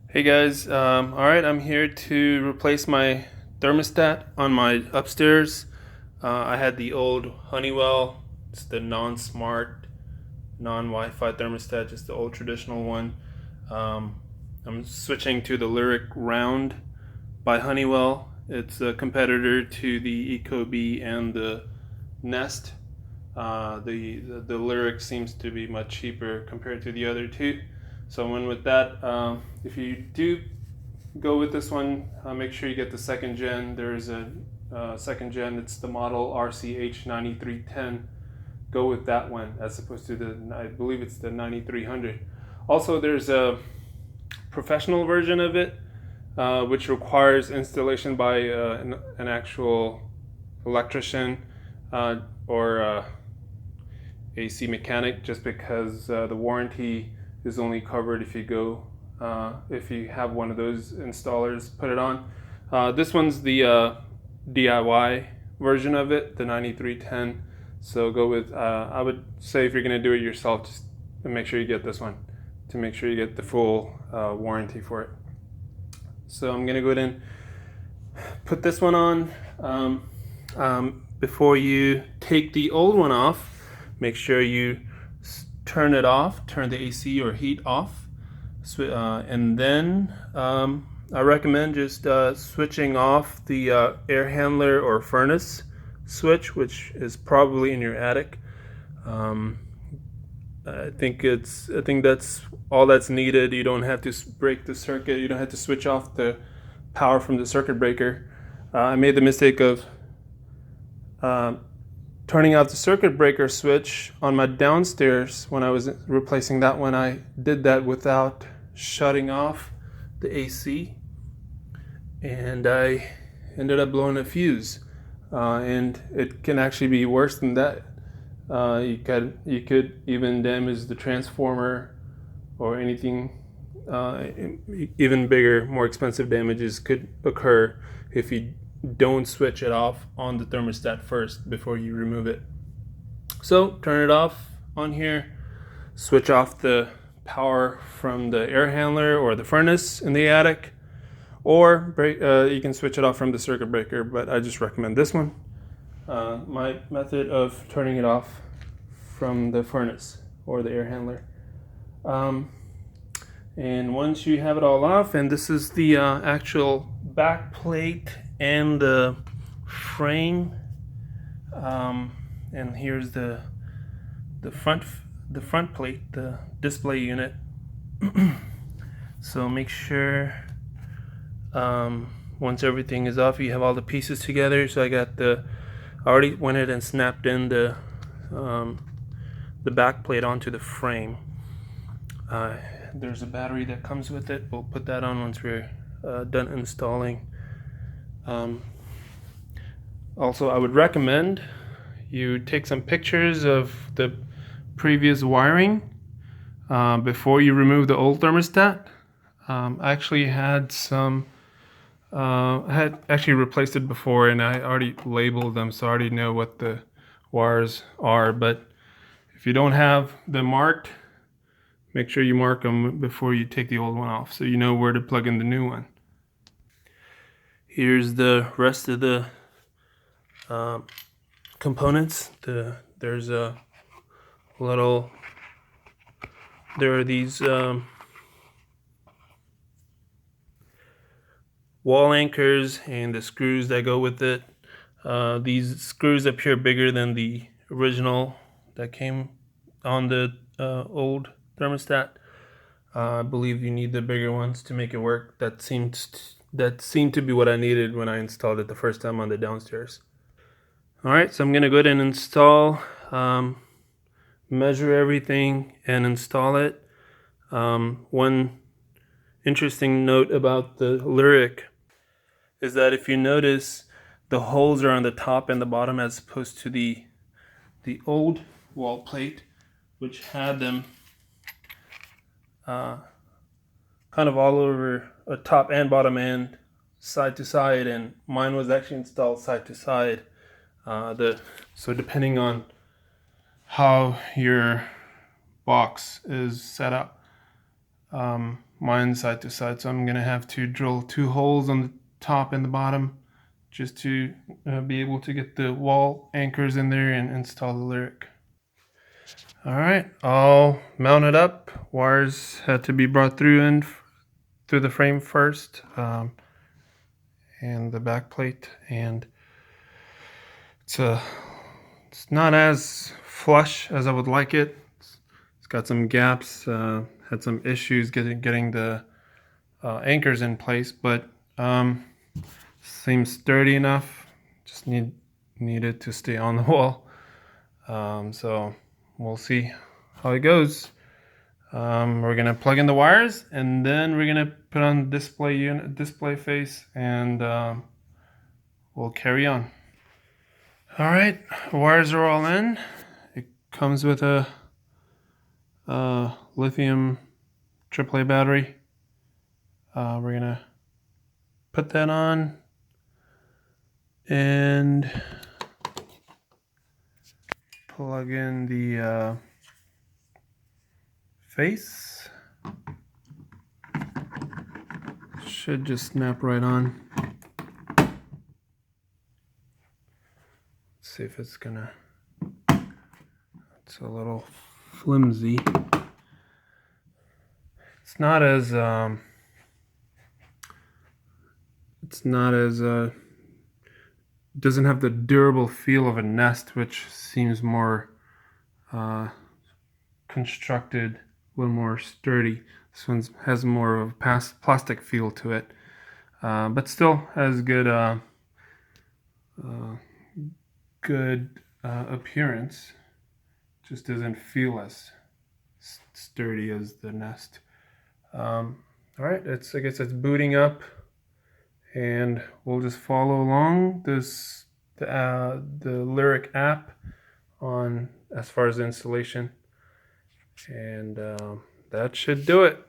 Hey guys, alright, I'm here to replace my thermostat on my upstairs. I had the old Honeywell, it's the non-smart, non-Wi-Fi thermostat, just the old traditional one. I'm switching to the Lyric Round by Honeywell. It's a competitor to the Ecobee and the Nest. The Lyric seems to be much cheaper compared to the other two. So I went with that. If you do go with this one, make sure you get the second gen. There's a second gen, it's the model RCH9310. Go with that one as opposed to I believe it's the 9300. Also, there's a professional version of it, which requires installation by an actual electrician or AC mechanic, just because the warranty is only covered if you go if you have one of those installers put it on. This one's the DIY version of it, the 9310. So go with I would say if you're gonna do it yourself, just make sure you get this one to make sure you get the full warranty for it. So I'm gonna go ahead and put this one on. Before you take the old one off, make sure you turn it off, turn the AC or heat off, and then I recommend just switching off the air handler or furnace switch, which is probably in your attic. I think that's all that's needed. You don't have to break the circuit. You don't have to switch off the power from the circuit breaker. I made the mistake of turning out the circuit breaker switch on my downstairs when I was replacing that one. I did that without shutting off the AC, and I ended up blowing a fuse. And it can actually be worse than that. You could even damage the transformer or anything. Even bigger, more expensive damages could occur if you don't switch it off on the thermostat first before you remove it. So turn it off on here, switch off the power from the air handler or the furnace in the attic, or you can switch it off from the circuit breaker, but I just recommend this one. My method of turning it off from the furnace or the air handler. And once you have it all off, and this is the actual back plate and the frame, and here's the front plate, the display unit. So make sure once everything is off, you have all the pieces together. So I already went ahead and snapped in the back plate onto the frame. There's a battery that comes with it. We'll put that on once we're done installing. Also, I would recommend you take some pictures of the previous wiring before you remove the old thermostat. I actually had I had actually replaced it before, and I already labeled them, so I already know what the wires are. But if you don't have them marked, make sure you mark them before you take the old one off, so you know where to plug in the new one. Here's the rest of the components. There's a little, there are these wall anchors and the screws that go with it. These screws appear bigger than the original that came on the old thermostat. I believe you need the bigger ones to make it work. That seemed to be what I needed when I installed it the first time on the downstairs. Alright, so I'm gonna go ahead and install, measure everything and install it. One interesting note about the Lyric is that if you notice, the holes are on the top and the bottom as opposed to the old wall plate, which had them kind of all over a top and bottom end, side to side, and mine was actually installed side to side. So depending on how your box is set up, mine side to side, so I'm gonna have to drill 2 holes on the top and the bottom just to be able to get the wall anchors in there and install the Lyric. Alright, all mounted up. Wires had to be brought through the frame first, and the back plate, and it's not as flush as I would like it. It's got some gaps, had some issues getting the anchors in place, but seems sturdy enough. Just needed to stay on the wall. So we'll see how it goes. We're gonna plug in the wires, and then we're gonna put on display face, and we'll carry on. All right, wires are all in. It comes with a lithium AAA battery. We're gonna put that on and plug in the face. Should just snap right on. Let's see if it's gonna. It's a little flimsy. It's not as doesn't have the durable feel of a Nest, which seems more constructed, a little more sturdy. This one has more of a plastic feel to it, but still has good appearance. Just doesn't feel as sturdy as the Nest. All right, I guess it's booting up, and we'll just follow along the Lyric app on as far as the installation, and that should do it.